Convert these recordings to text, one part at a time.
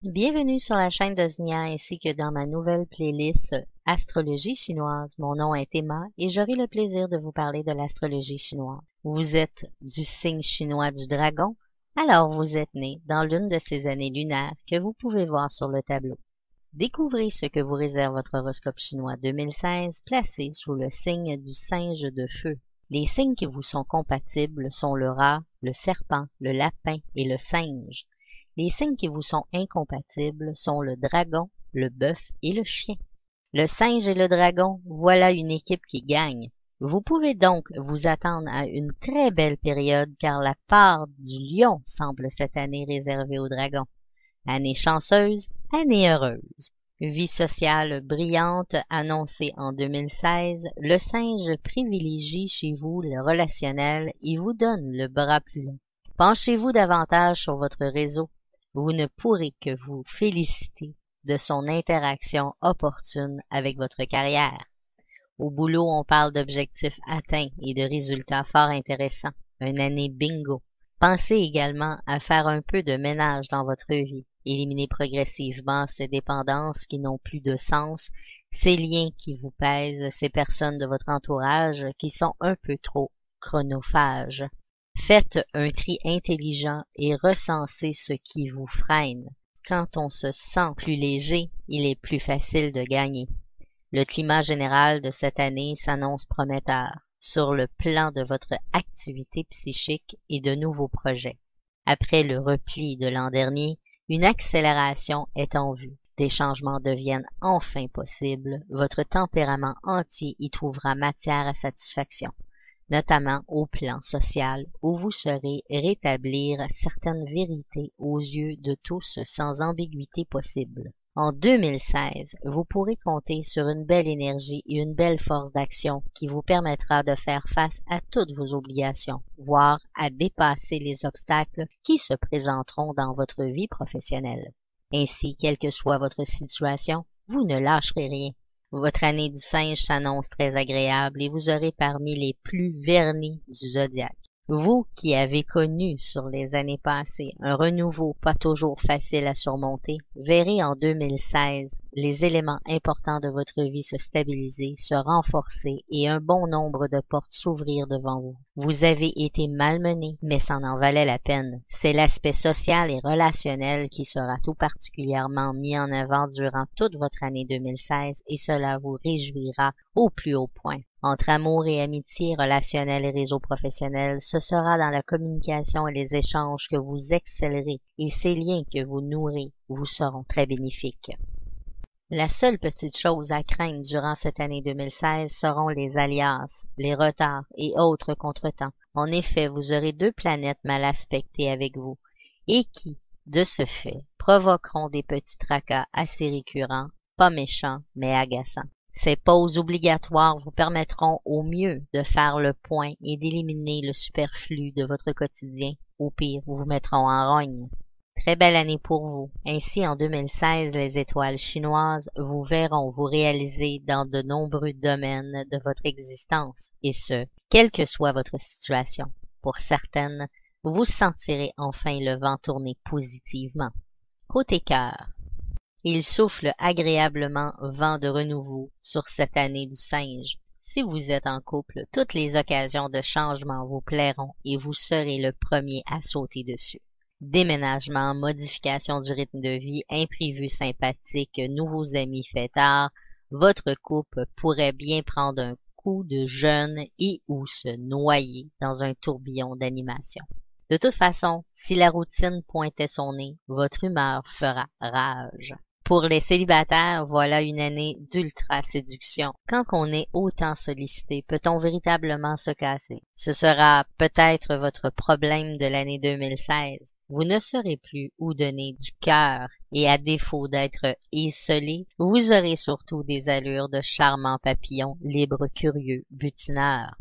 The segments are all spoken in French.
Bienvenue sur la chaîne d'Osnia ainsi que dans ma nouvelle playlist Astrologie chinoise. Mon nom est Emma et j'aurai le plaisir de vous parler de l'astrologie chinoise. Vous êtes du signe chinois du dragon, alors vous êtes né dans l'une de ces années lunaires que vous pouvez voir sur le tableau. Découvrez ce que vous réserve votre horoscope chinois 2016 placé sous le signe du singe de feu. Les signes qui vous sont compatibles sont le rat, le serpent, le lapin et le singe. Les signes qui vous sont incompatibles sont le dragon, le bœuf et le chien. Le singe et le dragon, voilà une équipe qui gagne. Vous pouvez donc vous attendre à une très belle période car la part du lion semble cette année réservée au dragon. Année chanceuse, année heureuse. Vie sociale brillante annoncée en 2016, le singe privilégie chez vous le relationnel et vous donne le bras plus long. Penchez-vous davantage sur votre réseau. Vous ne pourrez que vous féliciter de son interaction opportune avec votre carrière. Au boulot, on parle d'objectifs atteints et de résultats fort intéressants. Une année bingo. Pensez également à faire un peu de ménage dans votre vie. Éliminez progressivement ces dépendances qui n'ont plus de sens, ces liens qui vous pèsent, ces personnes de votre entourage qui sont un peu trop chronophages. Faites un tri intelligent et recensez ce qui vous freine. Quand on se sent plus léger, il est plus facile de gagner. Le climat général de cette année s'annonce prometteur sur le plan de votre activité psychique et de nouveaux projets. Après le repli de l'an dernier, une accélération est en vue. Des changements deviennent enfin possibles. Votre tempérament entier y trouvera matière à satisfaction, notamment au plan social, où vous saurez rétablir certaines vérités aux yeux de tous sans ambiguïté possible. En 2016, vous pourrez compter sur une belle énergie et une belle force d'action qui vous permettra de faire face à toutes vos obligations, voire à dépasser les obstacles qui se présenteront dans votre vie professionnelle. Ainsi, quelle que soit votre situation, vous ne lâcherez rien. Votre année du singe s'annonce très agréable et vous aurez parmi les plus vernis du zodiaque. Vous qui avez connu sur les années passées un renouveau pas toujours facile à surmonter, verrez en 2016 les éléments importants de votre vie se stabiliser, se renforcer et un bon nombre de portes s'ouvrir devant vous. Vous avez été malmené, mais ça en valait la peine. C'est l'aspect social et relationnel qui sera tout particulièrement mis en avant durant toute votre année 2016 et cela vous réjouira au plus haut point. Entre amour et amitié, relationnel et réseau professionnel, ce sera dans la communication et les échanges que vous excellerez et ces liens que vous nourrez vous seront très bénéfiques. La seule petite chose à craindre durant cette année 2016 seront les alias, les retards et autres contretemps. En effet, vous aurez deux planètes mal aspectées avec vous et qui, de ce fait, provoqueront des petits tracas assez récurrents, pas méchants, mais agaçants. Ces pauses obligatoires vous permettront au mieux de faire le point et d'éliminer le superflu de votre quotidien. Au pire, vous mettront en rogne. Très belle année pour vous. Ainsi, en 2016, les étoiles chinoises vous verront vous réaliser dans de nombreux domaines de votre existence, et ce, quelle que soit votre situation. Pour certaines, vous sentirez enfin le vent tourner positivement. Côté cœur, il souffle agréablement vent de renouveau sur cette année du singe. Si vous êtes en couple, toutes les occasions de changement vous plairont et vous serez le premier à sauter dessus. Déménagement, modification du rythme de vie, imprévus sympathiques, nouveaux amis fêtards, votre couple pourrait bien prendre un coup de jeûne et ou se noyer dans un tourbillon d'animation. De toute façon, si la routine pointait son nez, votre humeur fera rage. Pour les célibataires, voilà une année d'ultra-séduction. Quand on est autant sollicité, peut-on véritablement se casser? Ce sera peut-être votre problème de l'année 2016. Vous ne saurez plus où donner du cœur et à défaut d'être esselé, vous aurez surtout des allures de charmants papillons libres, curieux, butineurs.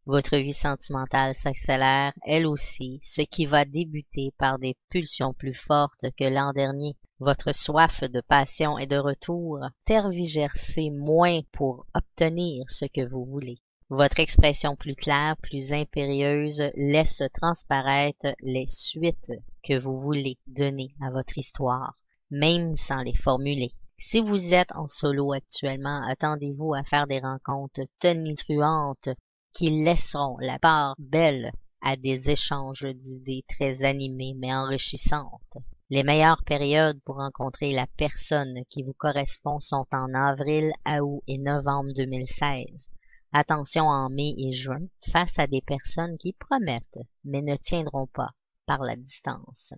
Votre vie sentimentale s'accélère, elle aussi, ce qui va débuter par des pulsions plus fortes que l'an dernier. Votre soif de passion et de retour, tergiversez moins pour obtenir ce que vous voulez. Votre expression plus claire, plus impérieuse, laisse transparaître les suites que vous voulez donner à votre histoire, même sans les formuler. Si vous êtes en solo actuellement, attendez-vous à faire des rencontres tonitruantes qui laisseront la part belle à des échanges d'idées très animés mais enrichissantes. Les meilleures périodes pour rencontrer la personne qui vous correspond sont en avril, août et novembre 2016. Attention en mai et juin face à des personnes qui promettent mais ne tiendront pas par la distance.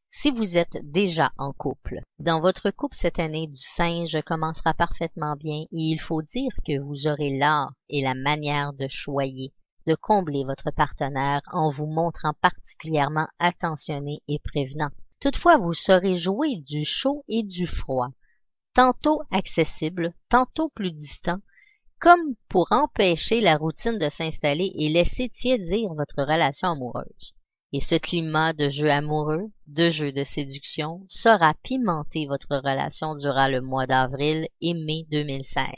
Si vous êtes déjà en couple, dans votre couple cette année du singe commencera parfaitement bien et il faut dire que vous aurez l'art et la manière de choyer, de combler votre partenaire en vous montrant particulièrement attentionné et prévenant. Toutefois, vous saurez jouer du chaud et du froid, tantôt accessible, tantôt plus distant, comme pour empêcher la routine de s'installer et laisser tiédir votre relation amoureuse. Et ce climat de jeu amoureux, de jeu de séduction, saura pimenter votre relation durant le mois d'avril et mai 2016.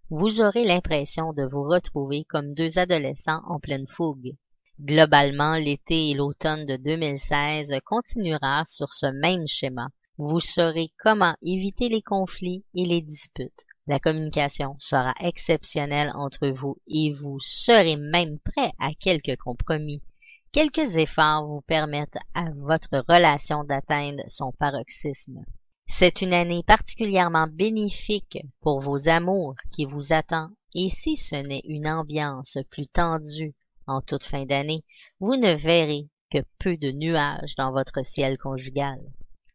Vous aurez l'impression de vous retrouver comme deux adolescents en pleine fougue. Globalement, l'été et l'automne de 2016 continuera sur ce même schéma. Vous saurez comment éviter les conflits et les disputes. La communication sera exceptionnelle entre vous et vous serez même prêt à quelques compromis. Quelques efforts vous permettent à votre relation d'atteindre son paroxysme. C'est une année particulièrement bénéfique pour vos amours qui vous attend et si ce n'est une ambiance plus tendue en toute fin d'année, vous ne verrez que peu de nuages dans votre ciel conjugal.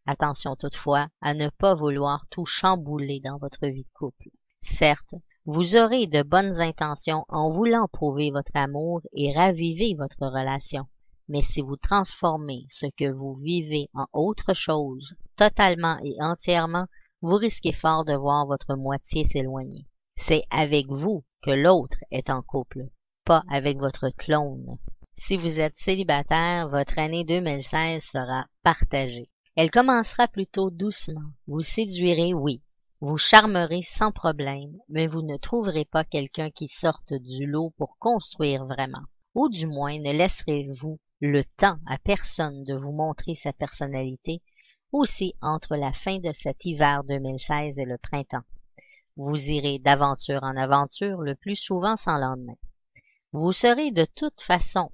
Attention toutefois à ne pas vouloir tout chambouler dans votre vie de couple. Certes, vous aurez de bonnes intentions en voulant prouver votre amour et raviver votre relation. Mais si vous transformez ce que vous vivez en autre chose, totalement et entièrement, vous risquez fort de voir votre moitié s'éloigner. C'est avec vous que l'autre est en couple, pas avec votre clone. Si vous êtes célibataire, votre année 2016 sera partagée. Elle commencera plutôt doucement. Vous séduirez, oui. Vous charmerez sans problème, mais vous ne trouverez pas quelqu'un qui sorte du lot pour construire vraiment. Ou du moins ne laisserez-vous le temps à personne de vous montrer sa personnalité, aussi entre la fin de cet hiver 2016 et le printemps. Vous irez d'aventure en aventure le plus souvent sans lendemain. Vous serez de toute façon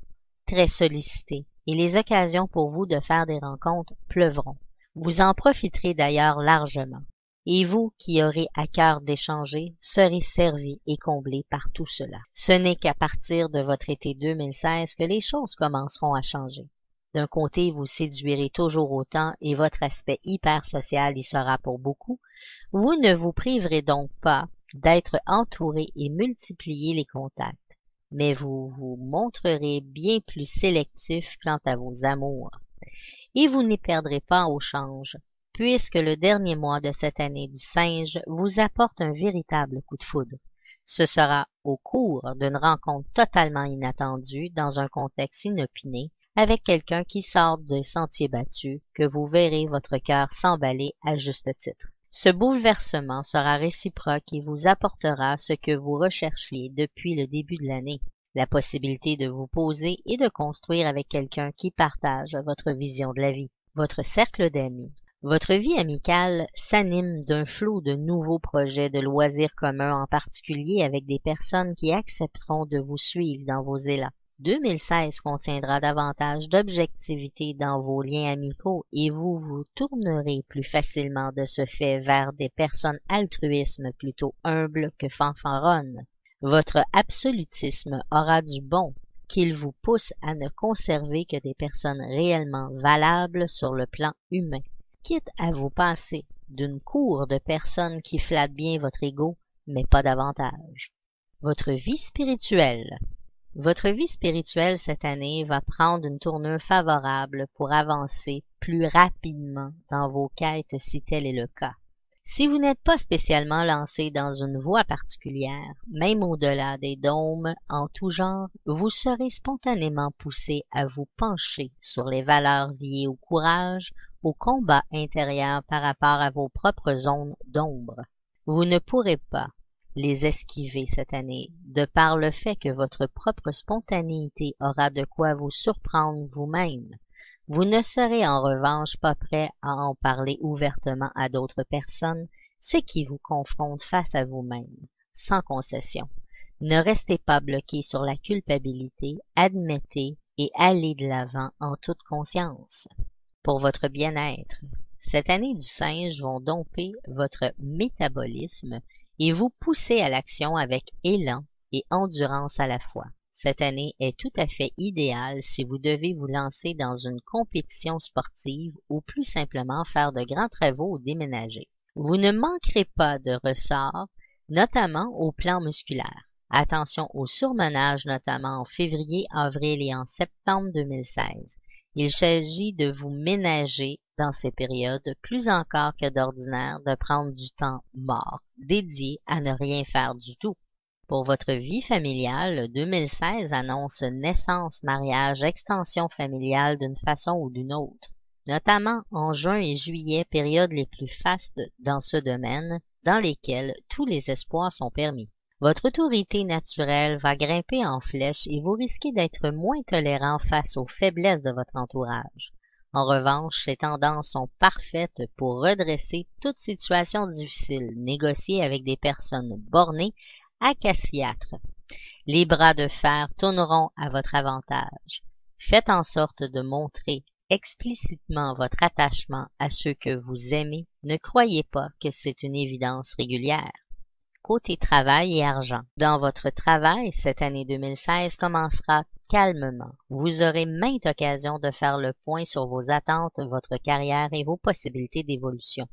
très sollicité et les occasions pour vous de faire des rencontres pleuvront. Vous en profiterez d'ailleurs largement. Et vous qui aurez à cœur d'échanger serez servi et comblé par tout cela. Ce n'est qu'à partir de votre été 2016 que les choses commenceront à changer. D'un côté, vous séduirez toujours autant et votre aspect hyper social y sera pour beaucoup. Vous ne vous priverez donc pas d'être entouré et multiplier les contacts, mais vous vous montrerez bien plus sélectif quant à vos amours. Et vous n'y perdrez pas au change, puisque le dernier mois de cette année du singe vous apporte un véritable coup de foudre. Ce sera au cours d'une rencontre totalement inattendue dans un contexte inopiné avec quelqu'un qui sort des sentiers battus que vous verrez votre cœur s'emballer à juste titre. Ce bouleversement sera réciproque et vous apportera ce que vous recherchiez depuis le début de l'année, la possibilité de vous poser et de construire avec quelqu'un qui partage votre vision de la vie, votre cercle d'amis. Votre vie amicale s'anime d'un flot de nouveaux projets de loisirs communs, en particulier avec des personnes qui accepteront de vous suivre dans vos élans. 2016 contiendra davantage d'objectivité dans vos liens amicaux et vous vous tournerez plus facilement de ce fait vers des personnes altruistes plutôt humbles que fanfaronnes. Votre absolutisme aura du bon qu'il vous pousse à ne conserver que des personnes réellement valables sur le plan humain, quitte à vous passer d'une cour de personnes qui flattent bien votre ego, mais pas davantage. Votre vie spirituelle. Votre vie spirituelle cette année va prendre une tournure favorable pour avancer plus rapidement dans vos quêtes si tel est le cas. Si vous n'êtes pas spécialement lancé dans une voie particulière, même au-delà des dômes en tout genre, vous serez spontanément poussé à vous pencher sur les valeurs liées au courage, au combat intérieur par rapport à vos propres zones d'ombre. Vous ne pourrez pas les esquiver cette année, de par le fait que votre propre spontanéité aura de quoi vous surprendre vous-même. Vous ne serez en revanche pas prêt à en parler ouvertement à d'autres personnes, ce qui vous confronte face à vous-même, sans concession. Ne restez pas bloqué sur la culpabilité, admettez et allez de l'avant en toute conscience. Pour votre bien-être, cette année du singe vont dompter votre métabolisme et vous pousser à l'action avec élan et endurance à la fois. Cette année est tout à fait idéale si vous devez vous lancer dans une compétition sportive ou plus simplement faire de grands travaux ou déménager. Vous ne manquerez pas de ressorts, notamment au plan musculaire. Attention au surmenage, notamment en février, avril et en septembre 2016. Il s'agit de vous ménager dans ces périodes plus encore que d'ordinaire de prendre du temps mort, dédié à ne rien faire du tout. Pour votre vie familiale, 2016 annonce naissance, mariage, extension familiale d'une façon ou d'une autre, notamment en juin et juillet, périodes les plus fastes dans ce domaine, dans lesquelles tous les espoirs sont permis. Votre autorité naturelle va grimper en flèche et vous risquez d'être moins tolérant face aux faiblesses de votre entourage. En revanche, ces tendances sont parfaites pour redresser toute situation difficile, négocier avec des personnes bornées, acaciâtres. Les bras de fer tourneront à votre avantage. Faites en sorte de montrer explicitement votre attachement à ceux que vous aimez. Ne croyez pas que c'est une évidence régulière. Côté travail et argent. Dans votre travail, cette année 2016 commencera calmement. Vous aurez maintes occasions de faire le point sur vos attentes, votre carrière et vos possibilités d'évolution,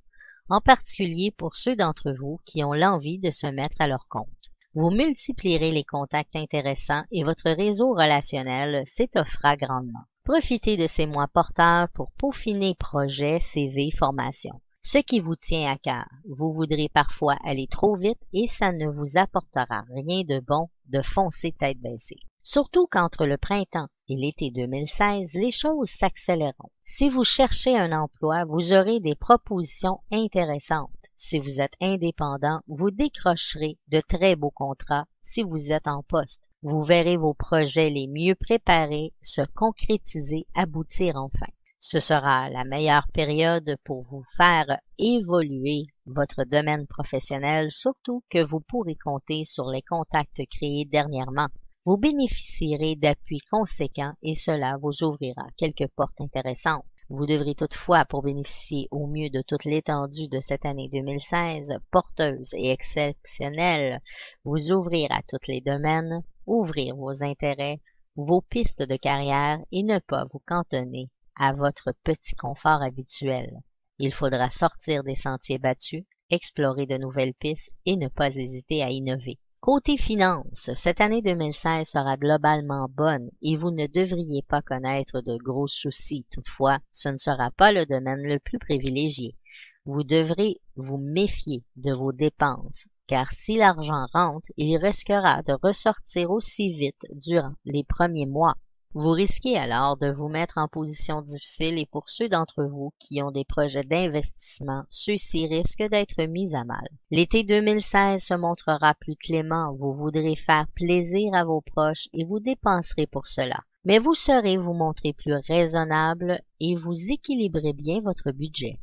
en particulier pour ceux d'entre vous qui ont l'envie de se mettre à leur compte. Vous multiplierez les contacts intéressants et votre réseau relationnel s'étoffera grandement. Profitez de ces mois porteurs pour peaufiner projets, CV, formation. Ce qui vous tient à cœur. Vous voudrez parfois aller trop vite et ça ne vous apportera rien de bon de foncer tête baissée. Surtout qu'entre le printemps et l'été 2016, les choses s'accéléreront. Si vous cherchez un emploi, vous aurez des propositions intéressantes. Si vous êtes indépendant, vous décrocherez de très beaux contrats si vous êtes en poste. Vous verrez vos projets les mieux préparés se concrétiser, aboutir enfin. Ce sera la meilleure période pour vous faire évoluer votre domaine professionnel, surtout que vous pourrez compter sur les contacts créés dernièrement. Vous bénéficierez d'appuis conséquents et cela vous ouvrira quelques portes intéressantes. Vous devrez toutefois, pour bénéficier au mieux de toute l'étendue de cette année 2016, porteuse et exceptionnelle, vous ouvrir à tous les domaines, ouvrir vos intérêts, vos pistes de carrière et ne pas vous cantonner à votre petit confort habituel. Il faudra sortir des sentiers battus, explorer de nouvelles pistes et ne pas hésiter à innover. Côté finances, cette année 2016 sera globalement bonne et vous ne devriez pas connaître de gros soucis. Toutefois, ce ne sera pas le domaine le plus privilégié. Vous devrez vous méfier de vos dépenses, car si l'argent rentre, il risquera de ressortir aussi vite durant les premiers mois. Vous risquez alors de vous mettre en position difficile et pour ceux d'entre vous qui ont des projets d'investissement, ceux-ci risquent d'être mis à mal. L'été 2016 se montrera plus clément, vous voudrez faire plaisir à vos proches et vous dépenserez pour cela. Mais vous saurez vous montrer plus raisonnable et vous équilibrez bien votre budget.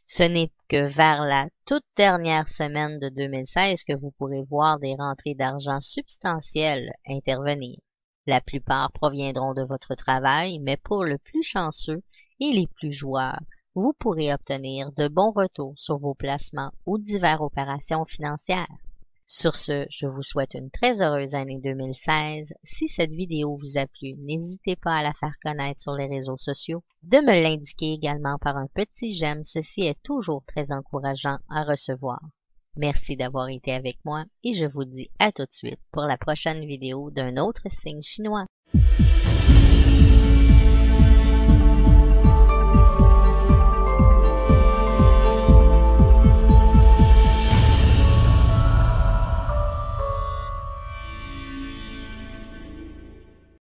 Ce n'est que vers la toute dernière semaine de 2016 que vous pourrez voir des rentrées d'argent substantielles intervenir. La plupart proviendront de votre travail, mais pour le plus chanceux et les plus joueurs, vous pourrez obtenir de bons retours sur vos placements ou diverses opérations financières. Sur ce, je vous souhaite une très heureuse année 2016. Si cette vidéo vous a plu, n'hésitez pas à la faire connaître sur les réseaux sociaux, de me l'indiquer également par un petit j'aime, ceci est toujours très encourageant à recevoir. Merci d'avoir été avec moi et je vous dis à tout de suite pour la prochaine vidéo d'un autre signe chinois.